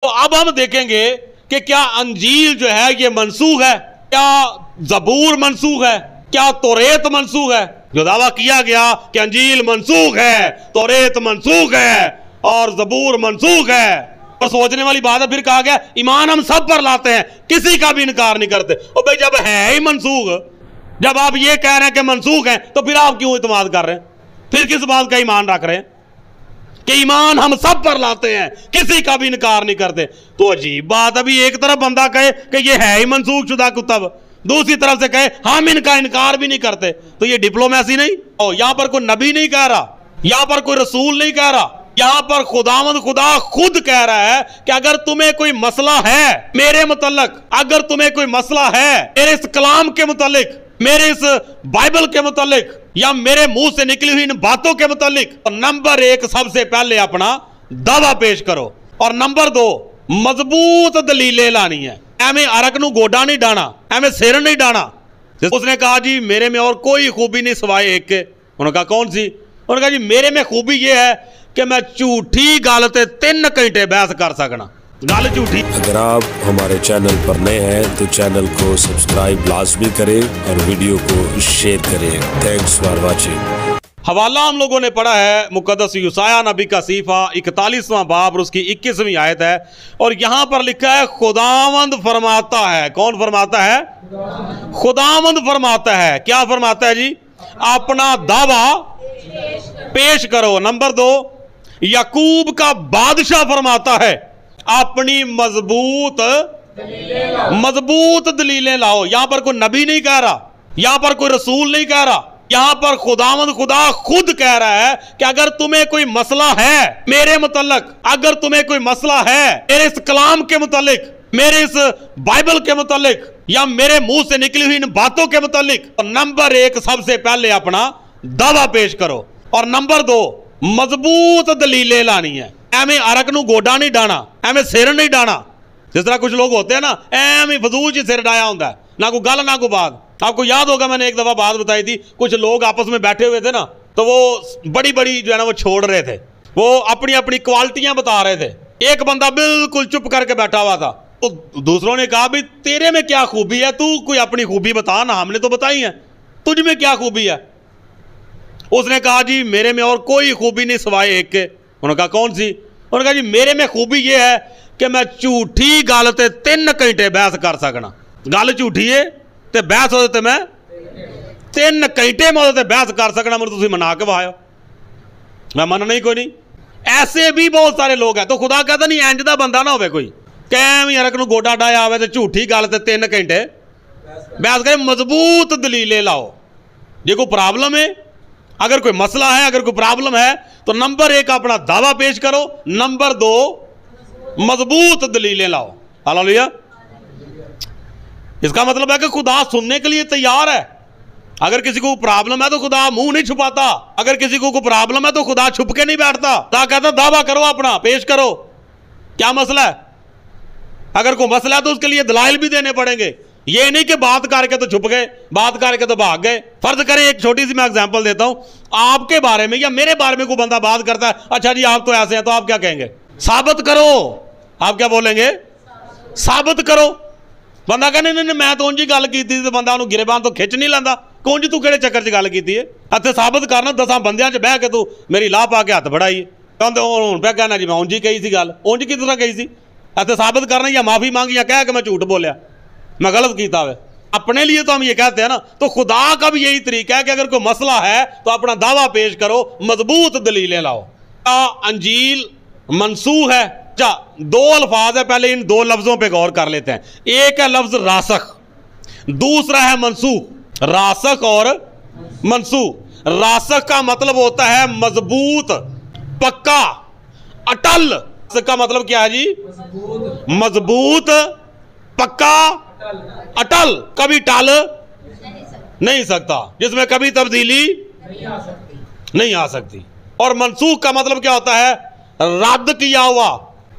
तो अब हम देखेंगे कि क्या अंजील जो है ये मनसूख है, क्या ज़बूर मनसूख है, क्या तौरेत मनसूख है। जो दावा किया गया कि अंजील मनसूख है, तौरेत मनसूख है और ज़बूर मनसूख है, और सोचने वाली बात है। फिर कहा गया ईमान हम सब पर लाते हैं, किसी का भी इनकार नहीं करते। और भाई जब है ही मनसूख, जब आप ये कह रहे हैं कि मनसूख है, तो फिर आप क्यों इत्मीनान कर रहे हैं? फिर किस बात का ईमान रख रहे हैं कि ईमान हम सब पर लाते हैं, किसी का भी इनकार नहीं करते? तो अजीब बात। अभी एक तरफ बंदा कहे कि ये है ही मनसूख शुदा कुतब, दूसरी तरफ से कहे हम इनका इनकार भी नहीं करते, तो ये डिप्लोमेसी नहीं। और यहां पर कोई नबी नहीं कह रहा, यहां पर कोई रसूल नहीं कह रहा, यहां पर खुदावंद खुदा खुद कह रहा है कि अगर तुम्हें कोई मसला है मेरे मुतल्लिक, अगर तुम्हें कोई मसला है मेरे इस कलाम के मुतल्लिक, मेरे इस बाइबल के मुतल्लिक, या मेरे मुंह से निकली हुई इन बातों के मुतालिक, तो नंबर एक सबसे पहले अपना दावा पेश करो, और नंबर दो मजबूत दलीलें लानी है। एवं अरक नू गोडा नहीं डाना, एवं सिर नहीं डाना। उसने कहा जी मेरे में और कोई खूबी नहीं सिवाय एक के। उन्होंने कहा कौन सी? उन्होंने कहा जी मेरे में खूबी यह है कि मैं झूठी गल ते 3 घंटे बहस कर सकना। गल झूठी। अगर आप हमारे चैनल पर नए हैं तो चैनल को सब्सक्राइब लाजमी करें और वीडियो को शेयर करें। Thanks for watching. हवाला हम लोगों ने पढ़ा है मुकद्दस यूसाया नबी का सीफा 41वां बाब और उसकी 21वीं आयत है, और यहां पर लिखा है खुदावंद फरमाता है। कौन फरमाता है? खुदावंद फरमाता है। क्या फरमाता है जी? अपना दावा पेश करो। नंबर 2 याकूब का बादशाह फरमाता है अपनी मजबूत दलीलें लाओ। यहां पर कोई नबी नहीं कह रहा, यहां पर कोई रसूल नहीं कह रहा, यहां पर खुदावंद खुदा खुद कह रहा है कि अगर तुम्हें कोई मसला है मेरे मुतल्लिक, अगर तुम्हें कोई मसला है मेरे इस कलाम के मुतल्लिक, मेरे इस बाइबल के मुतल्लिक, या मेरे मुंह से निकली हुई इन बातों के मुतल्लिक, तो नंबर एक सबसे पहले अपना दावा पेश करो, और नंबर 2 मजबूत दलीलें लानी है। एवं अरक नू गोडा नहीं डाना, एवं सिर नहीं डाना। जिस तरह कुछ लोग होते हैं ना, एवं फजूल च सिर डाया होता है, ना कोई गल ना कोई बात। आपको याद होगा मैंने एक दफा बात बताई थी, कुछ लोग आपस में बैठे हुए थे ना, तो वो बड़ी बड़ी जो है ना वो छोड़ रहे थे, वो अपनी अपनी क्वालिटियां बता रहे थे। एक बंदा बिल्कुल चुप करके बैठा हुआ था, तो दूसरों ने कहा भाई तेरे में क्या खूबी है, तू कोई अपनी खूबी बता ना, हमने तो बताई है, तुझ में क्या खूबी है? उसने कहा जी मेरे में और कोई खूबी नहीं सिवाय एक के। उन्होंने कहा कौन सी? उन्होंने कहा जी मेरे में खूबी यह है कि मैं झूठी गल ते 3 घंटे बहस कर सकना। गल झूठी है ते बहस हो मैं 3 घंटे में बहस कर सकना। मुझे तुम मना के वायो, मैं मनना ही कोई नहीं। ऐसे भी बहुत सारे लोग हैं। तो खुदा कहता नहीं इंज दा बंदा ना होवे कोई कैम अरक नू गोडा डाया आवे ते झूठी गल ते 3 घंटे बहस करे। मजबूत दलीलें लाओ। जे कोई प्रॉब्लम है, अगर कोई मसला है, अगर कोई प्रॉब्लम है, तो नंबर 1 अपना दावा पेश करो, नंबर 2 मजबूत दलीलें लाओ। हालेलुया। इसका मतलब है कि खुदा सुनने के लिए तैयार है। अगर किसी को प्रॉब्लम है तो खुदा मुंह नहीं छुपाता, अगर किसी को कोई प्रॉब्लम है तो खुदा छुप के नहीं बैठता। खुदा कहता दावा करो, अपना पेश करो, क्या मसला है। अगर कोई मसला है तो उसके लिए दलाइल भी देने पड़ेंगे। ये नहीं कि बात करके तो छुप गए, बात करके तो भाग गए। फर्ज करें एक छोटी सी मैं एग्जांपल देता हूं, आपके बारे में या मेरे बारे में कोई बंदा बात करता है, अच्छा जी आप तो ऐसे हैं, तो आप क्या कहेंगे? साबित करो। आप क्या बोलेंगे? साबित करो। बंदा कहने नहीं मैं तो उंजी गल की थी, तो बंदा उन्होंने गिरेबान तो खिंच नहीं लेंदा। कौन जी तू किहड़े चक्कर च गल की है? इत्थे साबित करना 10 बंदियां च बह के तू मेरी लाह पा के हथ बढ़ाई, कहते हुण पे कहना जी मैं उंजी कही सी गल। उंज किस तरह कही सी? इत्थे साबित करना या माफी मांगी या कह के मैं झूठ बोलिया, मैं गलत किया है। अपने लिए तो हम ये कहते हैं ना। तो खुदा का भी यही तरीका है कि अगर कोई मसला है तो अपना दावा पेश करो, मजबूत दलीलें लाओ। अंजील मनसूख है। अच्छा, 2 अल्फाज है, पहले इन 2 लफ्जों पे गौर कर लेते हैं। एक है लफ्ज रासख, दूसरा है मनसूख। रासख और मनसूख। रासख का मतलब होता है मजबूत, पक्का, अटल। इसका मतलब क्या है जी? मजबूत, पक्का, अटल, कभी टल नहीं सकता, जिसमें कभी तब्दीली नहीं आ सकती। और मनसूख का मतलब क्या होता है? रद्द किया हुआ,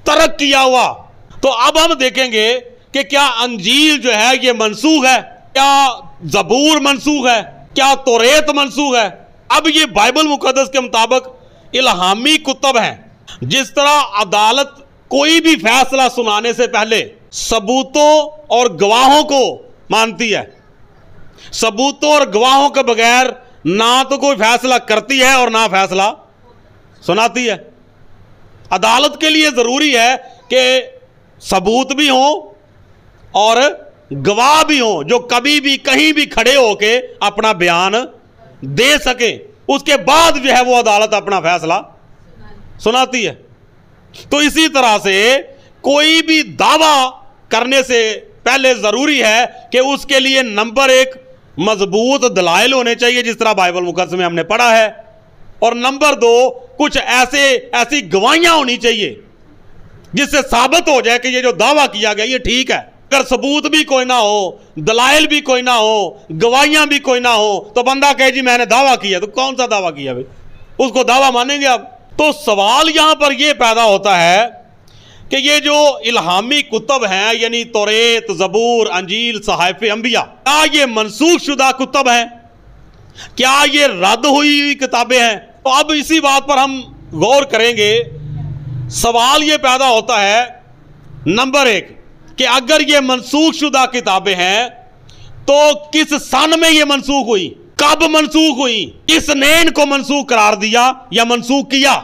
तर्क किया हुआ। तो अब हम देखेंगे कि क्या अंजील जो है ये मनसूख है, क्या ज़बूर मनसूख है, क्या तौरेत मनसूख है। अब ये बाइबल मुकद्दस के मुताबिक इल्हामी कुतब हैं। जिस तरह अदालत कोई भी फैसला सुनाने से पहले सबूतों और गवाहों को मानती है। सबूतों और गवाहों के बगैर ना तो कोई फैसला करती है और ना फैसला सुनाती है। अदालत के लिए जरूरी है कि सबूत भी हो और गवाह भी हो जो कभी भी कहीं भी खड़े होके अपना बयान दे सके, उसके बाद जो है वो अदालत अपना फैसला सुनाती है। तो इसी तरह से कोई भी दावा करने से पहले जरूरी है कि उसके लिए नंबर एक मजबूत दलाइल होने चाहिए, जिस तरह बाइबल मुकद्दस में हमने पढ़ा है, और नंबर दो कुछ ऐसी गवाहियां होनी चाहिए जिससे साबित हो जाए कि ये जो दावा किया गया ये ठीक है। अगर सबूत भी कोई ना हो, दलाइल भी कोई ना हो, गवाहियां भी कोई ना हो, तो बंदा कहे जी मैंने दावा किया, तो कौन सा दावा किया भाई, उसको दावा मानेंगे आप? तो सवाल यहां पर यह पैदा होता है कि ये जो इल्हामी कुतुब हैं, यानी तौरेत, जबूर, अंजील, सहाइफ अंबिया, क्या ये मनसूख शुदा कुतुब हैं? क्या ये रद्द हुई किताबें हैं? तो अब इसी बात पर हम गौर करेंगे। सवाल ये पैदा होता है नंबर एक कि अगर ये मनसूख शुदा किताबें हैं तो किस सन में ये मनसूख हुई, कब मनसूख हुई, किसने इनको मनसूख करार दिया या मनसूख किया?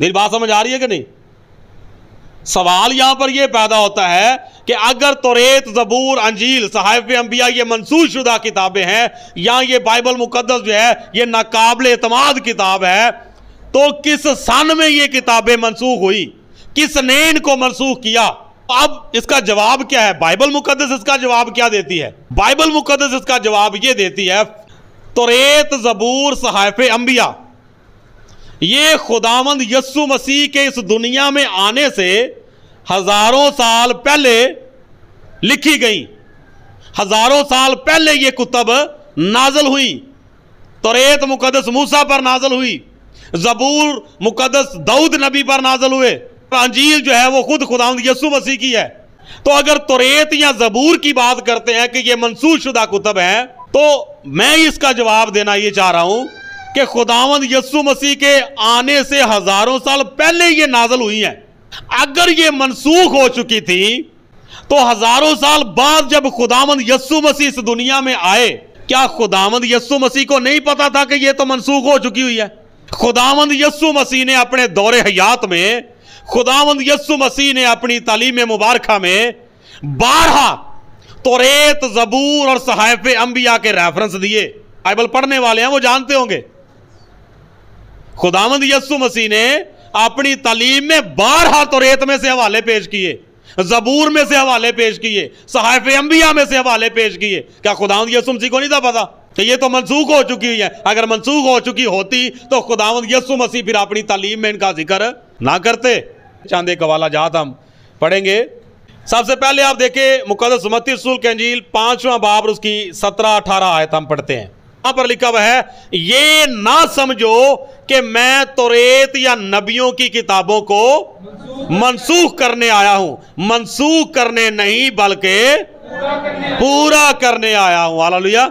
मेरी बात समझ आ रही है कि नहीं? सवाल यहां पर यह पैदा होता है कि अगर तौरेत, जबूर, अंजील, सहाइफ अंबिया ये मनसूख शुदा किताबें हैं, या ये बाइबल मुकद्दस जो है ये नाकाबिल एतमाद किताब है, तो किस सन में ये किताबें मनसूख हुई, किसने इनको मनसूख किया? अब इसका जवाब क्या है? बाइबल मुकद्दस इसका जवाब क्या देती है? बाइबल मुकद्दस इसका जवाब ये देती है, तौरेत, जबूर, सहाइफ अंबिया ये खुदावंद यस्सु मसीह के इस दुनिया में आने से हजारों साल पहले लिखी गई, हजारों साल पहले ये कुतुब नाजल हुई। तौरेत मुकद्दस मूसा पर नाजल हुई, जबूर मुकद्दस दाऊद नबी पर नाजल हुए, अंजील जो है वो खुद खुदावंद यस्सु मसीह की है। तो अगर तौरेत या जबूर की बात करते हैं कि ये मनसूख शुदा कुतुब हैं, तो मैं इसका जवाब देना ये चाह रहा हूं कि खुदावंद यस्सु मसीह के आने से हजारों साल पहले ये नाजल हुई हैं। अगर ये मनसूख हो चुकी थी तो हजारों साल बाद जब खुदावंद यस्सु मसीह इस दुनिया में आए, क्या खुदावंद यस्सु मसीह को नहीं पता था कि ये तो मनसूख हो चुकी हुई है? खुदावंद यस्सु मसीह ने अपने दौरे हयात में, खुदावंद यस्सु मसीह ने अपनी तालीम मुबारका में बारहा तौरेत, जबूर और सहाइफ अंबिया के रेफरेंस दिए। बाइबल पढ़ने वाले हैं वो जानते होंगे, खुदावंद यस्सु मसीह ने अपनी तालीम में बारहा तौरेत में से हवाले पेश किए, जबूर में से हवाले पेश किए, सहाइफ अंबिया में से हवाले पेश किए। क्या खुदावंद यस्सु मसीह को नहीं था पता कि ये तो मनसूख हो चुकी हुई है? अगर मनसूख हो चुकी होती तो खुदावंद यस्सु मसीह फिर अपनी तालीम में इनका जिक्र ना करते। चांदे कवाला जात हम पढ़ेंगे। सबसे पहले आप देखें मुकद्दस मत्ती रसूल के अंजील 5वां बाब उसकी 17-18 आयत हम पढ़ते हैं। यहां पर लिखा हुआ है, ये ना समझो कि मैं तौरेत या नबियों की किताबों को मनसूख करने आया हूं। मनसूख करने नहीं बल्कि पूरा करने आया हूं। हालेलुया।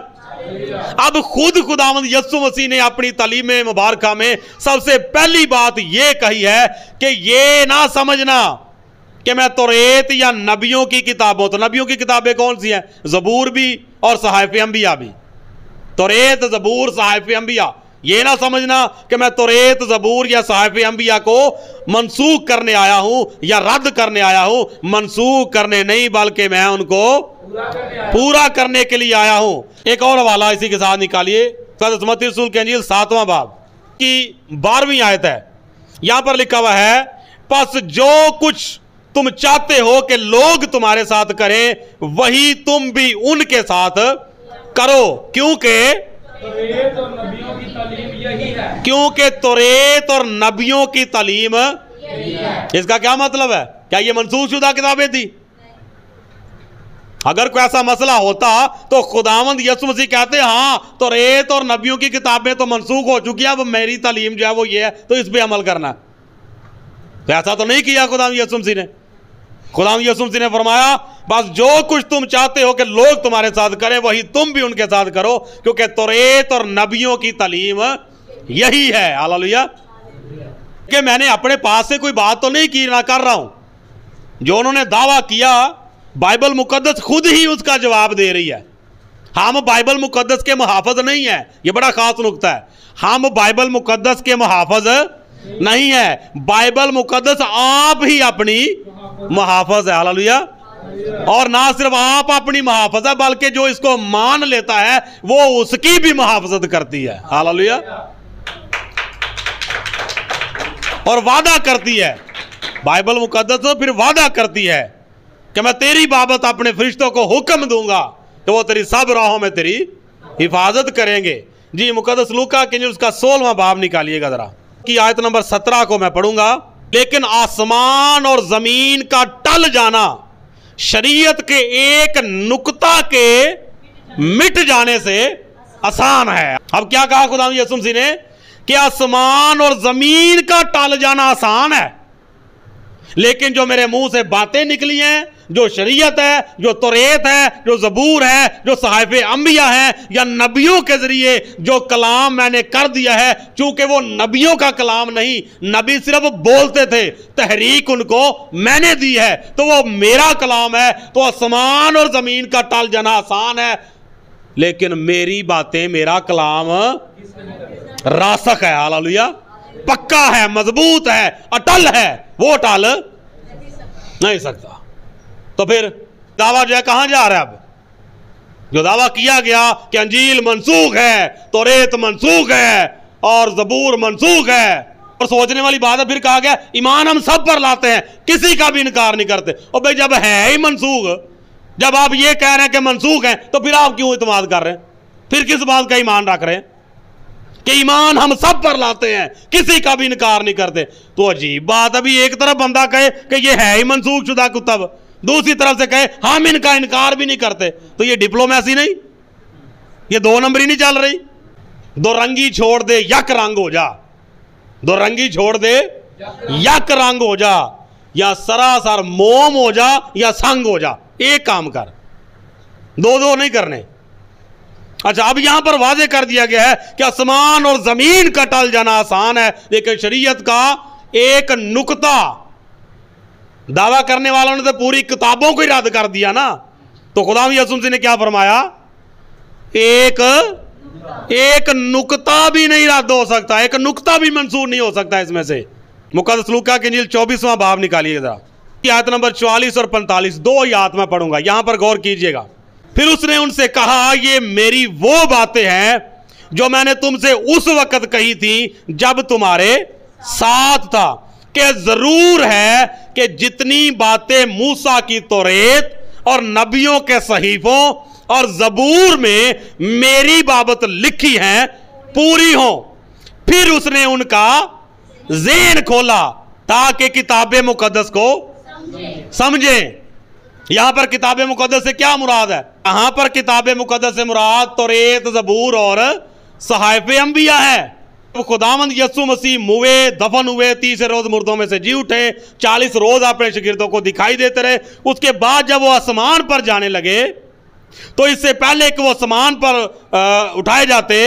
अब खुद खुदावंद यस्सु मसीह ने अपनी तालीम मुबारका में सबसे पहली बात यह कही है कि ये ना समझना कि मैं तौरेत या नबियों की किताबों, तो नबियों की किताबें कौन सी हैं? जबूर भी और सहाइफ अंबिया भी। तौरेत, जबूर, सहाइफ अंबिया, ये ना समझना कि मैं तौरेत, जबूर या सहाइफ अंबिया को मनसूख करने आया हूं या रद्द करने आया हूं। मनसूख करने नहीं बल्कि मैं उनको पूरा करने के लिए आया हूं। एक और हवाला इसी के साथ निकालिए, मत्ती रसूल के अंजील 7वां बाब की 12वीं आयत है। यहां पर लिखा हुआ है, बस जो कुछ तुम चाहते हो कि लोग तुम्हारे साथ करें वही तुम भी उनके साथ करो, क्योंकि तौरेत और नबियों की तालीम यही है। क्योंकि तौरेत और नबियों की तालीम यही है। इसका क्या मतलब है? क्या ये मनसूख शुदा किताबें थी? अगर कोई ऐसा मसला होता तो खुदावंद यस्सु मसीह कहते हाँ तौरेत और नबियों की किताबें तो मनसूख हो चुकी है, अब मेरी तालीम जो है वो ये है, तो इस पे अमल करना। तो ऐसा तो नहीं किया खुदावंद यस्सु मसीह ने। खुदावंद यस्सु मसीह ने फरमाया, बस जो कुछ तुम चाहते हो कि लोग तुम्हारे साथ करें वही तुम भी उनके साथ करो, क्योंकि तौरेत और नबियों की तालीम यही है। हालेलुया। कि मैंने अपने पास से कोई बात तो नहीं की, ना कर रहा हूं। जो उन्होंने दावा किया बाइबल मुकद्दस खुद ही उसका जवाब दे रही है। हम बाइबल मुकद्दस के मुहाफिज नहीं है, यह बड़ा खास नुक्ता है। हम बाइबल मुकद्दस के मुहाफिज नहीं है, बाइबल मुकद्दस आप ही अपनी मुहाफिज है। हालेलुया। और ना सिर्फ आप अपनी मुहाफिज है, बल्कि जो इसको मान लेता है वो उसकी भी मुहाफिजत करती है। हालेलुया। और वादा करती है, बाइबल मुकद्दस तो फिर वादा करती है कि मैं तेरी बाबत अपने फरिश्तों को हुक्म दूंगा कि वो तेरी सब राहों में तेरी हिफाजत करेंगे। जी, मुकद्दस लूका के उसका 16वां बाब निकालिएगा जरा, की आयत नंबर 17 को मैं पढ़ूंगा। लेकिन आसमान और जमीन का टल जाना शरीयत के एक नुक्ता के मिट जाने से आसान है। अब क्या कहा खुदा यीशु मसीह ने कि आसमान और जमीन का टल जाना आसान है, लेकिन जो मेरे मुंह से बातें निकली हैं, जो शरीयत है, जो तौरेत है, जो ज़बूर है, जो सहाइफे अंबिया है, या नबियों के जरिए जो कलाम मैंने कर दिया है, चूंकि वो नबियों का कलाम नहीं, नबी सिर्फ बोलते थे, तहरीक उनको मैंने दी है, तो वो मेरा कलाम है। तो आसमान और जमीन का टल जाना आसान है, लेकिन मेरी बातें, मेरा कलाम रासख है। हालेलुया। पक्का है, मजबूत है, अटल है, वो टल नहीं सकता। तो फिर दावा जो है कहां जा रहा है? अब जो दावा किया गया कि अंजील मनसूख है, तौरेत मनसूख है और ज़बूर मनसूख है, और सोचने वाली बात है, फिर कहा गया ईमान हम सब पर लाते हैं, किसी का भी इनकार नहीं करते। और भाई जब है ही मनसूख, जब आप ये कह रहे हैं कि मनसूख है, तो फिर आप क्यों इत्मीनान कर रहे हैं? फिर किस बात का ईमान रख रहे हैं कि ईमान हम सब पर लाते हैं, किसी का भी इनकार नहीं करते? तो अजीब बात, अभी एक तरफ बंदा कहे कि ये है ही मनसूख शुदा कुतब, दूसरी तरफ से कहे हम इनका इनकार भी नहीं करते, तो ये डिप्लोमेसी नहीं, ये दो नंबरी नहीं चल रही। दो रंगी छोड़ दे यक रंग हो जा, दो रंगी छोड़ दे यक रंग हो जा, या सरासर मोम हो जा या संग हो जा, एक काम कर, दो दो नहीं करने। अच्छा, अब यहां पर वाजे कर दिया गया है कि आसमान और जमीन का टल जाना आसान है, लेकिन शरीयत का एक नुक्ता, दावा करने वालों ने तो पूरी किताबों को ही रद्द कर दिया ना। तो खुदा यीशु मसीह ने क्या फरमाया? एक नुक्ता भी नहीं रद्द हो सकता, एक नुक्ता भी मंसूर नहीं हो सकता इसमें से। मुकद्दस लूका की इंजील 24वां बाब निकालिएगा, आयत नंबर 44 और 45, दो ही आयत में पढ़ूंगा, यहां पर गौर कीजिएगा। फिर उसने उनसे कहा, ये मेरी वो बातें हैं जो मैंने तुमसे उस वक्त कही थी जब तुम्हारे साथ था, कि जरूर है कि जितनी बातें मूसा की तौरेत और नबियों के सहीफों और ज़बूर में मेरी बाबत लिखी हैं पूरी हो। फिर उसने उनका ज़ेहन खोला ताकि किताबे मुकद्दस को समझें। यहां पर किताबे मुकद्दस से क्या मुराद है? यहां पर किताबे मुकद्दस से मुराद तौरेत, ज़बूर और सहाइफे अंबिया है। खुदावंद यीशु मसीह मुए, दफन हुए, 30 रोज मुर्दों में से जी उठे, 40 रोज अपने शागिर्दों को दिखाई देते रहे। उसके बाद जब वो आसमान पर जाने लगे, तो इससे पहले कि वो आसमान पर उठाए जाते,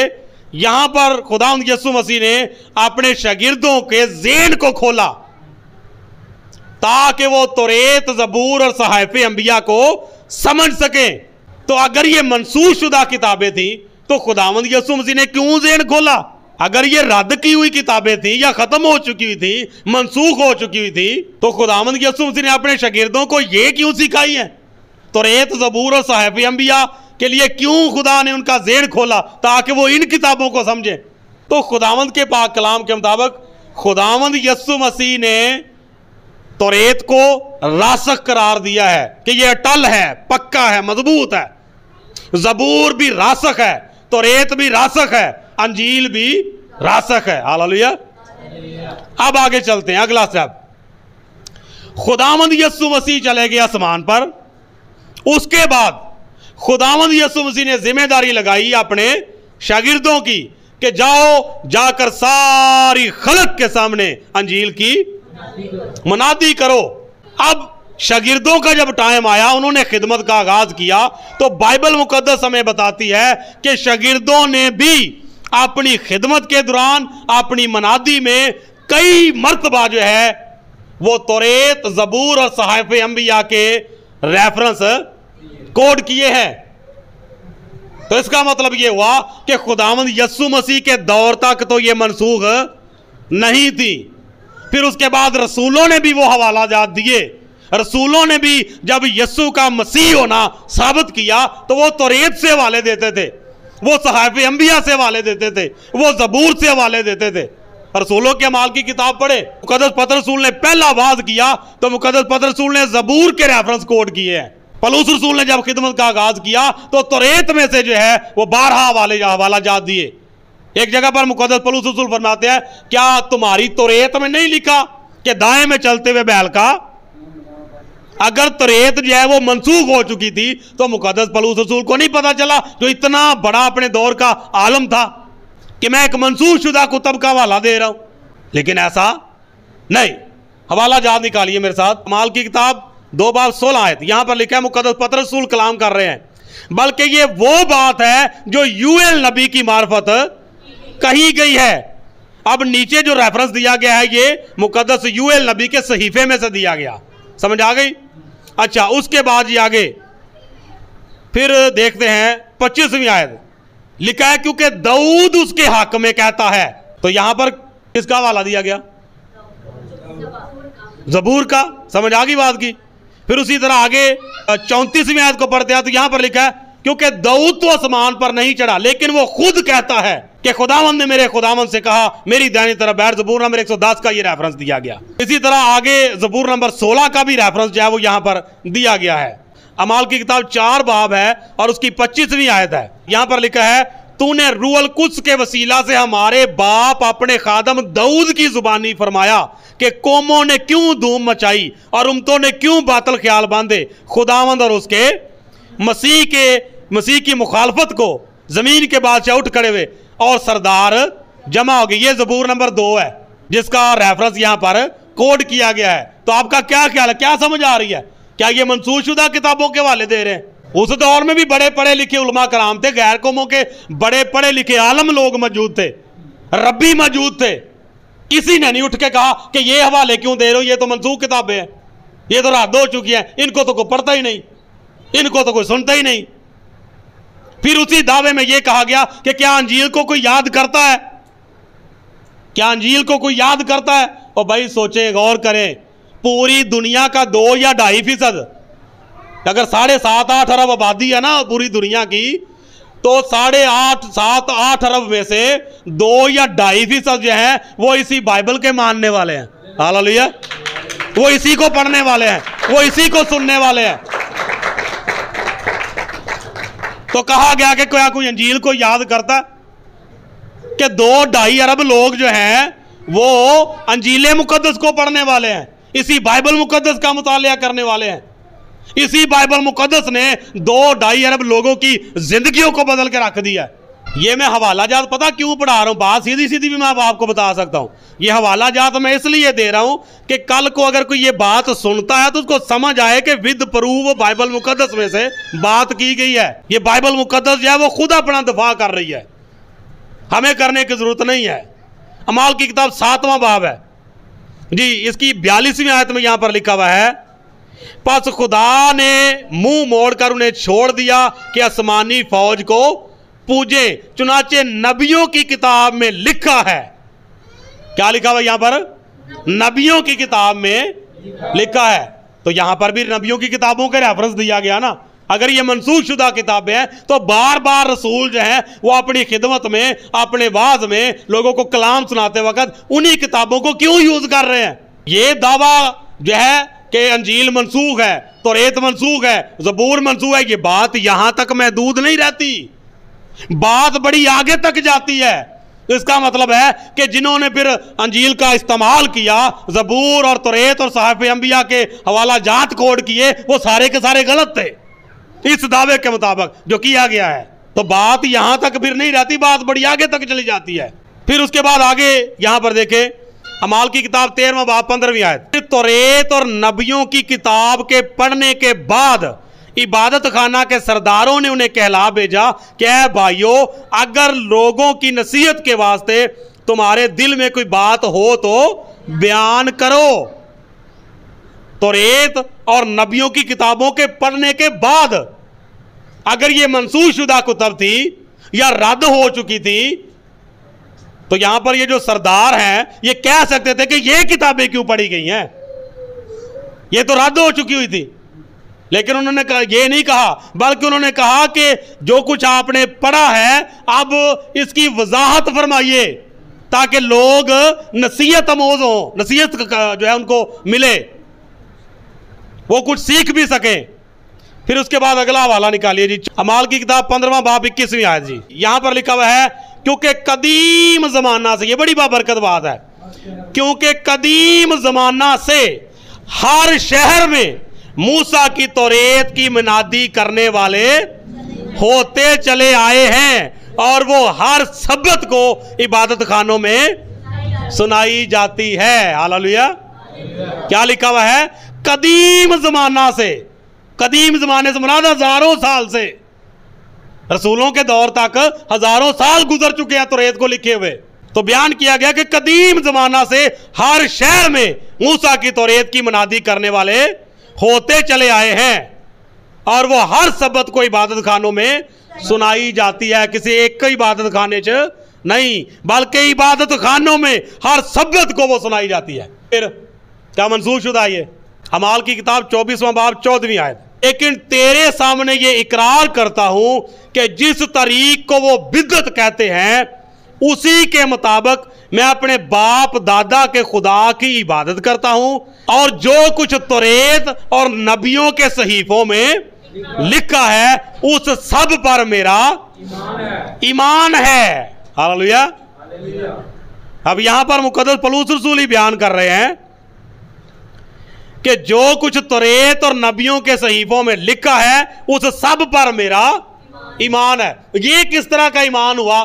यहां पर खुदावंद यीशु मसीह ने अपने शागिर्दों के ज़ेहन को खोला ताकि वो तौरेत, ज़बूर और सहाइफे अंबिया को समझ सके। तो अगर ये मंसूख शुदा किताबें थी, तो खुदावंद यीशु मसीह ने क्यों ज़ेहन खोला? अगर ये रद्द की हुई किताबें थी या खत्म हो चुकी हुई थी, मंसूख हो चुकी हुई थी, तो खुदावंद यीशु मसीह ने अपने शागिर्दों को ये क्यों सिखाई है? तौरेत, ज़बूर और सहाइफे अंबिया के लिए क्यों खुदा ने उनका ज़ेहन खोला? ताकि वो इन किताबों को समझे। तो खुदावंद के पाक कलाम के मुताबिक खुदावंद यीशु मसीह ने तौरेत को रासख करार दिया है कि यह अटल है, पक्का है, मजबूत है। ज़बूर भी रासख है, तौरेत भी रासख है, अंजील भी रासख है। हालेलुया। अब आगे चलते हैं, अगला स्टेप। खुदावंद यीशु मसीह चले गए आसमान पर। उसके बाद खुदावंद यीशु मसीह ने जिम्मेदारी लगाई अपने शागिर्दों की कि जाओ, जाकर सारी खलक के सामने अंजील की मुनादी करो। अब शागिर्दों का जब टाइम आया, उन्होंने खिदमत का आगाज किया, तो बाइबल मुकद्दस हमें बताती है कि शागिर्दों ने भी अपनी खिदमत के दौरान, अपनी मनादी में कई मर्तबा जो है वो तौरेत, ज़बूर और सहाइफ़े अंबिया के रेफरेंस कोड किए हैं। तो इसका मतलब ये हुआ कि खुदावंद यस्सु मसीह के दौर तक तो ये मनसूख नहीं थी। फिर उसके बाद रसूलों ने भी वो हवाला जात दिए। रसूलों ने भी जब यस्सु का मसीह होना साबित किया तो वो तौरेत से हवाले देते थे, वो सहाइफ़े अंबिया से हवाले देते थे, वो ज़बूर से हवाले देते थे। रसूलों के अमाल की किताब पढ़े, मुकद्दस पतरस रसूल ने पहला वाज किया तो मुकद्दस पतरस रसूल ने ज़बूर के रेफरेंस कोड किए हैं। पलूस रसूल ने जब खिदमत का आगाज किया तो तौरेत में से जो है वो 12 हवाला जात दिए। एक जगह पर मुकद्दस पलूस रसूल फरमाते हैं, क्या तुम्हारी तौरेत में नहीं लिखा कि दाएं में चलते हुए बैल का? अगर तौरेत जो है वो मनसूख हो चुकी थी तो मुकद्दस पलूस रसूल को नहीं पता चला, जो इतना बड़ा अपने दौर का आलम था, कि मैं एक मनसूख शुदा कुतब का हवाला दे रहा हूं। लेकिन ऐसा नहीं। हवाला जात निकालिए मेरे साथ, अमाल की किताब 2 बाब 16 आयत। यहां पर लिखा है, मुकद्दस पतरस रसूल कलाम कर रहे हैं, बल्कि ये वो बात है जो यूएल नबी की मार्फत कही गई है। अब नीचे जो रेफरेंस दिया गया है ये मुकद्दस यूएल नबी के सहीफे में से दिया गया। समझ आ गई? अच्छा, उसके बाद ये आगे फिर देखते हैं 25वीं आयत। लिखा है, क्योंकि दाऊद उसके हक में कहता है। तो यहां पर किसका हवाला दिया गया? ज़बूर का। समझ आ गई बात की? फिर उसी तरह आगे 34वीं आयत को पढ़ते हैं तो यहां पर लिखा है, क्योंकि दाऊद तो आसमान पर नहीं चढ़ा, लेकिन वो खुद कहता है कि खुदावंद ने मेरे खुदावंद से कहा, मेरी दाहिनी तरफ बैठ। ज़बूर नंबर 110 का ये रेफरेंस दिया गया। इसी तरह आगे ज़बूर नंबर 16 का भी रेफरेंस जो है वो यहां पर दिया गया है। अमाल की किताब 4 बाब है और उसकी 25वीं आयत है। यहां पर लिखा है, तूने रूहल कुद्स के वसीला से हमारे बाप अपने खादम दाऊद की जुबानी फरमाया कि कौमों ने क्यों धूम मचाई और उम्मतों ने क्यों बातल ख्याल बांधे खुदावंद और उसके मसीह की मुखालफत को। जमीन के बादशाह उठ खड़े हुए और सरदार जमा हो गए। ये ज़बूर नंबर 2 है जिसका रेफरेंस यहां पर कोड किया गया है। तो आपका क्या ख्याल है, क्या समझ आ रही है? क्या ये मंसूखशुदा किताबों के हवाले दे रहे हैं? उस दौर में भी बड़े पढ़े लिखे उलमा कराम थे, गैर कौमों के बड़े पढ़े लिखे आलम लोग मौजूद थे, रब्बी मौजूद थे। किसी ने नहीं उठ के कहा कि ये हवाले क्यों दे रहे हो, ये तो मंसूख किताबें हैं, ये तो रद्द हो चुकी है, इनको तो कोई पढ़ता ही नहीं, इनको तो कोई सुनता ही नहीं। फिर उसी दावे में यह कहा गया कि क्या अंजील को कोई याद करता है? क्या अंजील को कोई याद करता है? और भाई सोचें, गौर करें, पूरी दुनिया का 2 या 2.5%, अगर 7.5-8 अरब आबादी है ना पूरी दुनिया की, तो 7.5 अरब में से 2 या 2.5% जो है वो इसी बाइबल के मानने वाले हैं। हालेलुया। वो इसी को पढ़ने वाले हैं, वो इसी को सुनने वाले हैं। तो कहा गया कि क्या कोई अंजील को याद करता है? कि 2-2.5 अरब लोग जो हैं वो अंजील मुकद्दस को पढ़ने वाले हैं, इसी बाइबल मुकद्दस का मुतालिया करने वाले हैं। इसी बाइबल मुकद्दस ने 2-2.5 अरब लोगों की जिंदगियों को बदल के रख दिया। ये मैं हवाला जात पता क्यों पढ़ा रहा हूं? बात सीधी सीधी भी मैं आपको बता सकता हूं। ये हवाला जात मैं इसलिए दे रहा हूं कि कल को अगर कोई ये बात सुनता है तो उसको समझ आए कि विद प्रूफ बाइबल मुकद्दस में से बात की गई है। ये बाइबल मुकद्दस जो है वो खुद अपना दफा कर रही है, हमें करने की जरूरत नहीं है। अमाल की किताब 7वां बाब है जी, इसकी 42वीं आयत में यहां पर लिखा हुआ है, पस खुदा ने मुंह मोड़कर उन्हें छोड़ दिया कि आसमानी फौज को पूजे, चुनाचे नबियों की किताब में लिखा है। क्या लिखा हुआ यहां पर? नबियों की किताब में लिखा है। तो यहां पर भी नबियों की किताबों का रेफरेंस दिया गया ना। अगर ये मनसूख शुदा किताबें हैं तो बार बार रसूल जो है वो अपनी खिदमत में, अपने वाज में लोगों को कलाम सुनाते वक्त उन्हीं किताबों को क्यों यूज कर रहे हैं? ये दावा जो है कि अंजील मनसूख है, तौरेत मनसूख है, ज़बूर मनसूख है, ये बात यहां तक महदूद नहीं रहती, बात बड़ी आगे तक जाती है। इसका मतलब है कि जिन्होंने फिर अंजील का इस्तेमाल किया, ज़बूर और तौरेत और सहाइफ़े अंबिया के हवाला जात कोड किए, वो सारे के सारे गलत थे इस दावे के मुताबिक जो किया गया है। तो बात यहां तक फिर नहीं रहती, बात बड़ी आगे तक चली जाती है। फिर उसके बाद आगे यहां पर देखें, अमाल की किताब 13वां बाब 15वीं आयत, तौरेत और नबियों की किताब के पढ़ने के बाद इबादत खाना के सरदारों ने उन्हें कहला भेजा कि ऐ भाइयों, अगर लोगों की नसीहत के वास्ते तुम्हारे दिल में कोई बात हो तो बयान करो। तौरेत और नबियों की किताबों के पढ़ने के बाद अगर ये मंसूख शुदा कुतब थी या रद्द हो चुकी थी तो यहां पर ये जो सरदार हैं ये कह सकते थे कि ये किताबें क्यों पढ़ी गई हैं, ये तो रद्द हो चुकी हुई थी। लेकिन उन्होंने ये नहीं कहा, बल्कि उन्होंने कहा कि जो कुछ आपने पढ़ा है अब इसकी वजाहत फरमाइए ताकि लोग नसीहत अमोज हो, नसीहत जो है उनको मिले, वो कुछ सीख भी सके। फिर उसके बाद अगला हवाला निकालिए जी, अमाल की किताब 15वां बाब 21वीं आयत जी। यहां पर लिखा हुआ है क्योंकि कदीम जमाना से, ये बड़ी बाबरकत बात है, क्योंकि कदीम जमाना से हर शहर में मूसा की तौरेत की मनादी करने वाले होते चले आए हैं और वो हर सब्बत को इबादत खानों में सुनाई जाती है। हालेलुया। क्या लिखा हुआ है? कदीम जमाना से। कदीम जमाने से मुराद हजारों साल से, रसूलों के दौर तक हजारों साल गुजर चुके हैं तौरेत को लिखे हुए। तो बयान किया गया कि कदीम जमाना से हर शहर में मूसा की तौरेत की मनादी करने वाले होते चले आए हैं और वो हर सब्बत को इबादत खानों में सुनाई जाती है। किसी एक का इबादत खाने च नहीं, बल्कि इबादत खानों में हर सब्बत को वो सुनाई जाती है। फिर क्या मंसूख शुदा? ये अमाल की किताब 24वां बाब 14वीं आयत। लेकिन तेरे सामने ये इकरार करता हूं कि जिस तरीक को वो बिदअत कहते हैं उसी के मुताबिक मैं अपने बाप दादा के खुदा की इबादत करता हूं और जो कुछ तौरेत और नबियों के सहीफों में लिखा है उस सब पर मेरा ईमान है। हालेलुया। अब यहां पर मुकद्दस पौलुस रसूल ही बयान कर रहे हैं कि जो कुछ तौरेत और नबियों के सहीफों में लिखा है उस सब पर मेरा ईमान है। ये किस तरह का ईमान हुआ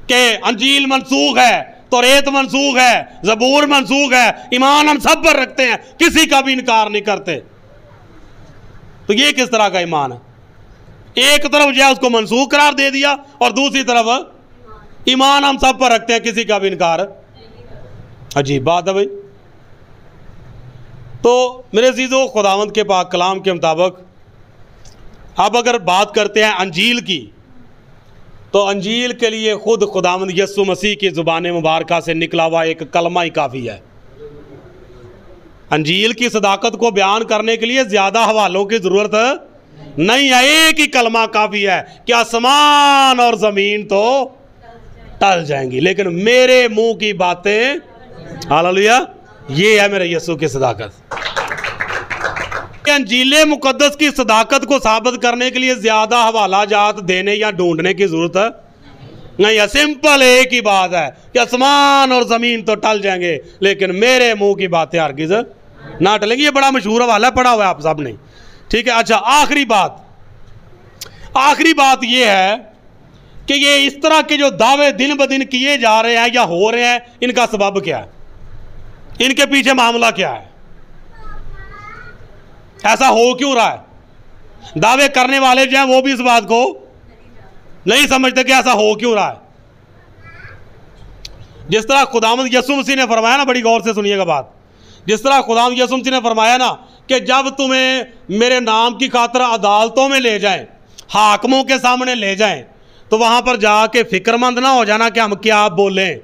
कि अंजील मंसूख है, तौरेत मंसूख है, ज़बूर मंसूख है, ईमान हम सब पर रखते हैं, किसी का भी इनकार नहीं करते। तो ये किस तरह का ईमान है? एक तरफ जो है उसको मंसूख करार दे दिया और दूसरी तरफ ईमान हम सब पर रखते हैं, किसी का भी इनकार। अजीब बात है भाई। तो मेरे अज़ीज़ों, खुदावंद के पाक कलाम के मुताबिक अब अगर बात करते हैं अंजील की, तो अंजील के लिए खुद खुदावंद यीशु मसीह की ज़ुबान मुबारक से निकला हुआ एक कलमा ही काफ़ी है। अंजील की सदाकत को बयान करने के लिए ज़्यादा हवालों की ज़रूरत नहीं है, एक ही कलमा काफ़ी है कि आसमान और ज़मीन तो टल जाएंगी लेकिन मेरे मुंह की बातें, हालेलुया, ये है मेरे यीशु की सदाकत। अंजीले मुकद्दस की सदाकत को साबित करने के लिए ज्यादा हवाला जात देने या ढूंढने की जरूरत नहीं है। सिंपल एक ही बात है कि आसमान और जमीन तो टल जाएंगे लेकिन मेरे मुंह की बातें हरगिज़ ना टलेंगी। ये बड़ा मशहूर हवाला पढ़ा हुआ है आप सब ने, ठीक है। अच्छा, आखिरी बात ये है कि ये इस तरह के जो दावे दिन ब दिन किए जा रहे हैं या हो रहे हैं, इनका सबब क्या है, इनके पीछे मामला क्या है, ऐसा हो क्यों रहा है? दावे करने वाले जो हैं वो भी इस बात को नहीं समझते कि ऐसा हो क्यों रहा है। जिस तरह खुदावंद यीशु मसीह ने फरमाया ना, बड़ी गौर से सुनिएगा बात, जिस तरह खुदावंद यीशु मसीह ने फरमाया ना कि जब तुम्हें मेरे नाम की खातिर अदालतों में ले जाएं, हाकमों के सामने ले जाएं, तो वहां पर जाके फिक्रमंद ना हो जाना कि हम क्या बोलें,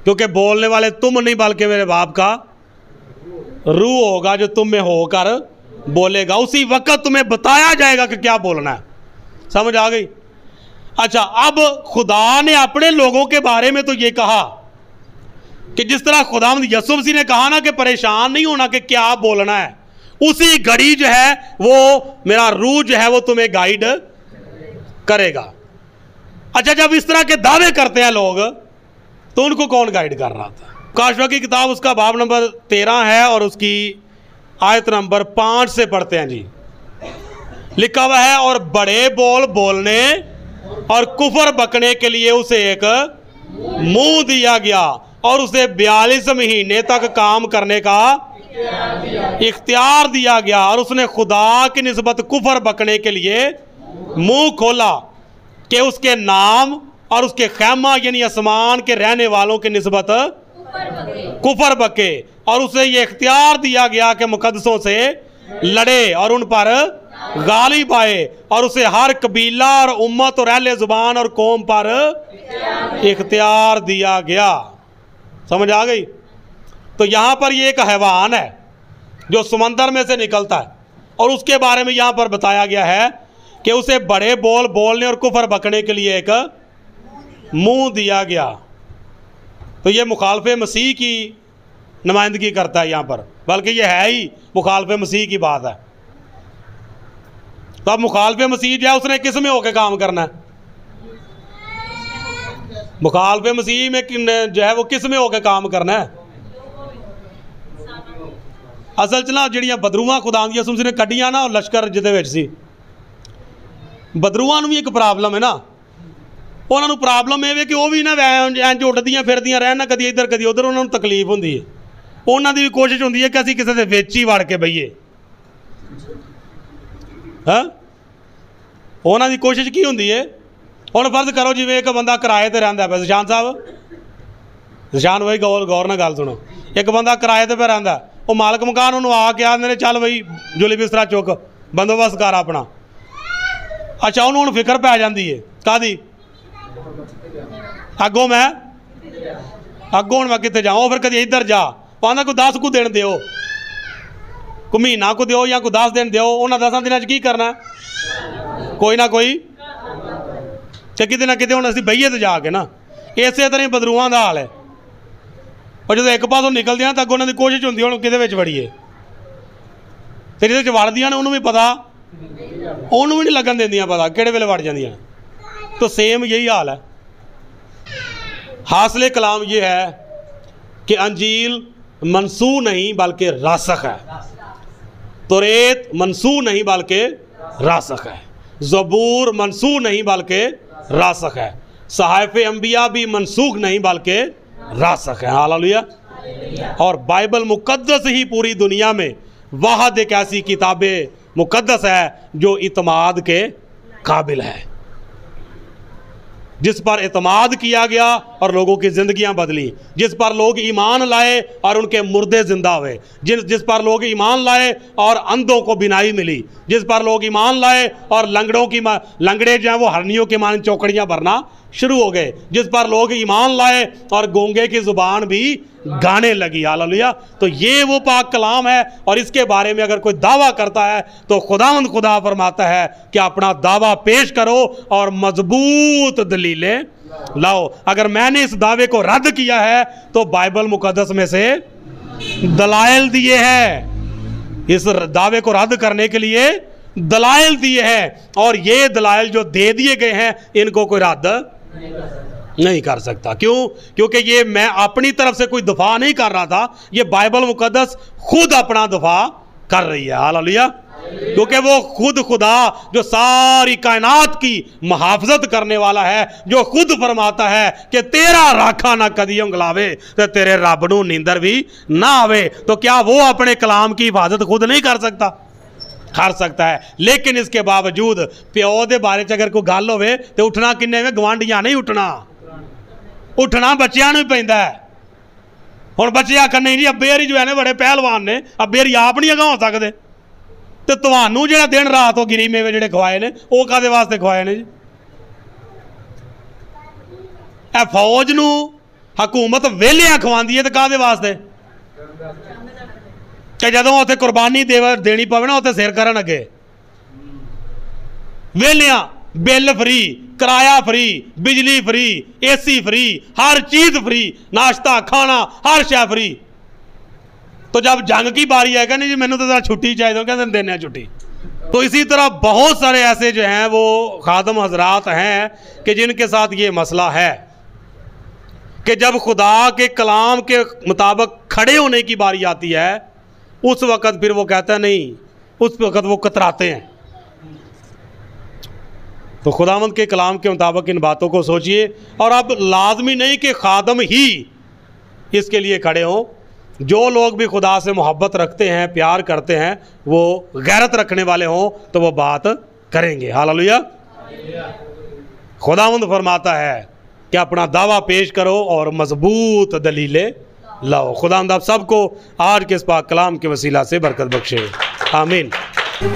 क्योंकि बोलने वाले तुम नहीं बल्कि मेरे बाप का रूह होगा जो तुम में होकर बोलेगा। उसी वक्त तुम्हें बताया जाएगा कि क्या बोलना है। समझ आ गई? अच्छा, अब खुदा ने अपने लोगों के बारे में तो ये कहा कि जिस तरह खुदावंद यीशु मसीह ने कहा ना कि परेशान नहीं होना कि क्या बोलना है, उसी घड़ी जो है वो मेरा रूह जो है वो तुम्हें गाइड करेगा। अच्छा, जब इस तरह के दावे करते हैं लोग तो उनको कौन गाइड कर रहा था? काशवा की किताब उसका बाब नंबर 13 है और उसकी आयत नंबर 5 से पढ़ते हैं जी। लिखा हुआ है, और बड़े बोल बोलने और कुफर बकने के लिए उसे एक मुंह दिया गया और उसे 42 महीने तक काम करने का इख्तियार दिया गया और उसने खुदा की निस्बत कुफर बकने के लिए मुंह खोला कि उसके नाम और उसके खैमा यानी आसमान के रहने वालों की निस्बत कुफर बके, और उसे ये इख्तियार दिया गया कि मुकद्दसों से लड़े और उन पर गालिब आए, और उसे हर कबीला और उम्मत और अहले जुबान और कौम पर इख्तियार दिया गया। समझ आ गई? तो यहाँ पर ये एक हैवान है जो समंदर में से निकलता है, और उसके बारे में यहाँ पर बताया गया है कि उसे बड़े बोल बोलने और कुफर बकने के लिए एक मुंह दिया गया। तो ये मुखालफे मसीह की नुमाइंदगी करता है यहाँ पर, बल्कि ये है ही मुखालफे मसीह की बात है। तो अब मुखालफे मसीह जो है उसने किस में होकर काम करना है? मुखालफे मसीह में जो है वो किस में होकर काम करना है? असल च ना ਜਿਹੜੀਆਂ ਬਦਰੂਆਂ खुदा ਦੀਆਂ ਸੁਮਸ ਨੇ ਕੱਢੀਆਂ ਨਾ ਲਸ਼ਕਰ ਜਿਹਦੇ ਵਿੱਚ ਸੀ, ਬਦਰੂਆਂ ਨੂੰ ਵੀ ਇੱਕ ਪ੍ਰੋਬਲਮ ਹੈ ਨਾ। ਉਹਨਾਂ ਨੂੰ ਪ੍ਰੋਬਲਮ ਇਹ ਵੇ ਕਿ ਉਹ ਵੀ ਨਾ ਇੰਜ ਉੱਡਦੀਆਂ ਫਿਰਦੀਆਂ ਰਹਿਣ ਨਾ, ਕਦੀ ਇੱਧਰ ਕਦੀ ਉੱਧਰ, ਉਹਨਾਂ ਨੂੰ ਤਕਲੀਫ ਹੁੰਦੀ ਹੈ। ਉਹਨਾਂ ਦੀ ਵੀ ਕੋਸ਼ਿਸ਼ ਹੁੰਦੀ ਹੈ ਕਿ ਅਸੀਂ ਕਿਸੇ ਦੇ ਵਿੱਚ ਹੀ ਵੜ ਕੇ ਬਈਏ। ਹਾਂ, ਉਹਨਾਂ ਦੀ ਕੋਸ਼ਿਸ਼ ਕੀ ਹੁੰਦੀ ਹੈ? ਹੁਣ ਫਰਜ਼ ਕਰੋ ਜਿਵੇਂ ਇੱਕ ਬੰਦਾ ਕਿਰਾਏ ਤੇ ਰਹਿੰਦਾ ਪਿਆ, ਜ਼ਸ਼ਾਨ ਸਾਹਿਬ, ਜ਼ਸ਼ਾਨ ਬਾਈ ਗੌਰ ਨਾਲ ਗੱਲ ਸੁਣੋ। ਇੱਕ ਬੰਦਾ ਕਿਰਾਏ ਤੇ ਪਿਆ ਰਹਿੰਦਾ, ਉਹ ਮਾਲਕ ਮਕਾਨ ਉਹਨੂੰ ਆ ਕੇ ਆਂਦੇ ਨੇ ਚੱਲ ਬਈ ਜੁਲੀ ਬਿਸਤਰਾ ਚੁੱਕ, ਬੰਦੋਬਸਤ ਕਰ ਆਪਣਾ। ਅੱਛਾ, ਉਹਨੂੰ ਹੁਣ ਫਿਕਰ ਪੈ ਜਾਂਦੀ ਹੈ ਕਾਹਦੀ? ਅੱਗੋਂ ਹੁਣ ਮੈਂ ਕਿੱਥੇ ਜਾਵਾਂ? ਉਹ ਫਿਰ ਕਦੀ ਇੱਧਰ ਜਾ, ਕਹਿੰਦਾ ਕੋਈ 10 ਕੁ ਦਿਨ ਦਿਓ, ਕੋਈ ਮਹੀਨਾ ਕੁ ਦਿਓ ਜਾਂ ਕੋਈ 10 ਦਿਨ ਦਿਓ। ਉਹਨਾਂ 10 ਦਿਨਾਂ 'ਚ ਕੀ ਕਰਨਾ? ਕੋਈ ਨਾ ਕੋਈ ਤੇ ਕਿਤੇ ਨਾ ਕਿਤੇ ਹੁਣ ਅਸੀਂ ਬਈਏ ਤੇ ਜਾ ਕੇ ਨਾ। ਇਸੇ ਤਰ੍ਹਾਂ ਹੀ ਬਦਰੂਆਂ ਦਾ ਹਾਲ ਹੈ। ਉਹ ਜਦੋਂ ਇੱਕ ਪਾਸੋਂ ਨਿਕਲਦੇ ਆ ਤਾਂ ਅੱਗੋਂ ਉਹਨਾਂ ਦੀ ਕੋਸ਼ਿਸ਼ ਹੁੰਦੀ ਹੁਣ ਕਿਹਦੇ ਵਿੱਚ ਵੜੀਏ। ਤੇ ਜਿਹਦੇ 'ਚ ਵੜਦੀਆਂ ਨੇ ਉਹਨੂੰ ਵੀ ਪਤਾ, ਉਹਨੂੰ ਵੀ ਨਹੀਂ ਲੱਗਣ ਦਿੰਦੀਆਂ ਪਤਾ ਕਿਹੜੇ ਵੇਲੇ ਵੜ ਜਾਂਦੀਆਂ। तो सेम यही हाल है। हासिल कलाम ये है कि अंजील मनसूख नहीं बल्कि रासख है, तौरात मनसूख नहीं बल्कि रासख है, ज़बूर मनसूख नहीं बल्कि रासख है, सहाइफ़े अंबिया भी मनसूख नहीं बल्कि रासख है। हालेलुया। और बाइबल मुकद्दस ही पूरी दुनिया में वाहद एक ऐसी किताब मुकद्दस है जो इत्माद के काबिल है, जिस पर एतमाद किया गया और लोगों की ज़िंदगियां बदली, जिस पर लोग ईमान लाए और उनके मुर्दे जिंदा हुए, जिस पर लोग ईमान लाए और अंधों को बिनाई मिली, जिस पर लोग ईमान लाए और लंगड़े जो हैं वो हरनियों के मान चौकड़ियां भरना शुरू हो गए, जिस पर लोग ईमान लाए और गूंगे की ज़ुबान भी गाने लगी। हालेलुया। तो ये वो पाक कलाम है, और इसके बारे में अगर कोई दावा करता है तो खुदावंद खुदा फरमाता है कि अपना दावा पेश करो और मजबूत दलीलें लाओ। अगर मैंने इस दावे को रद्द किया है तो बाइबल मुकद्दस में से दलाइल दिए हैं, इस दावे को रद्द करने के लिए दलाइल दिए हैं, और ये दलाइल जो दे दिए गए हैं इनको कोई रद्द नहीं कर सकता। क्यों? क्योंकि ये मैं अपनी तरफ से कोई दफा नहीं कर रहा था, ये बाइबल मुकद्दस खुद अपना दफा कर रही है। हालेलुया। क्योंकि वो खुद खुदा जो सारी कायनात की मुहाफ़ज़त करने वाला है, जो खुद फरमाता है कि तेरा राखा ना कदी उंगलावे तो तेरे रब नूं नींदर भी ना आवे, तो क्या वो अपने कलाम की हिफाजत खुद नहीं कर सकता? कर सकता है। लेकिन इसके बावजूद प्यो दे बारे च अगर कोई गल होवे तो उठना किन्ने में गवांढियां नहीं उठना बच्चियां नूं पैंदा है। हुण बच्चे आखन नहीं जी अब्बे हरी जो है ने बड़े पहलवान ने, अब्बे हरी आप नहीं अगा हो सकते, तो तुहानूं जिहड़ा दिन रात वो गिरी मेवे जिहड़े खवाए ने वो कादे वास्ते खवाए ने जी? ए फौज नूं हुकूमत वेलियां खवांदी है तो कादे वास्ते? कि जदों उत्थे कुर्बानी देनी पवे ना उत्थे सिर करन अगे। वेलियां बिल फ्री, किराया फ्री, बिजली फ्री, एसी फ्री, हर चीज फ्री, नाश्ता खाना हर शय फ्री। तो जब जंग की बारी है कहने जी मैंने तो छुट्टी चाहिए, कहते देने छुट्टी। तो इसी तरह बहुत सारे ऐसे जो हैं वो खादम हजरात हैं कि जिनके साथ ये मसला है कि जब खुदा के कलाम के मुताबिक खड़े होने की बारी आती है उस वक़्त फिर वो कहता नहीं, उस वक़्त वो कतराते हैं। तो खुदावंद के कलाम के मुताबिक इन बातों को सोचिए, और अब लाजमी नहीं कि खादम ही इसके लिए खड़े हों। जो लोग भी खुदा से मोहब्बत रखते हैं, प्यार करते हैं, वो गैरत रखने वाले हों तो वो बात करेंगे। हालेलुया। खुदावंद फरमाता है कि अपना दावा पेश करो और मजबूत दलीलें लाओ। खुदावंद आप सबको आज के इस पाक कलाम के वसीला से बरकत बख्शे, आमीन।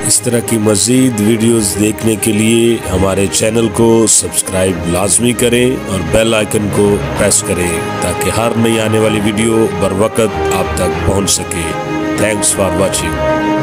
इस तरह की मज़ीद वीडियोस देखने के लिए हमारे चैनल को सब्सक्राइब लाजमी करें और बेल आइकन को प्रेस करें ताकि हर नई आने वाली वीडियो बर वक्त आप तक पहुंच सके। Thanks for watching.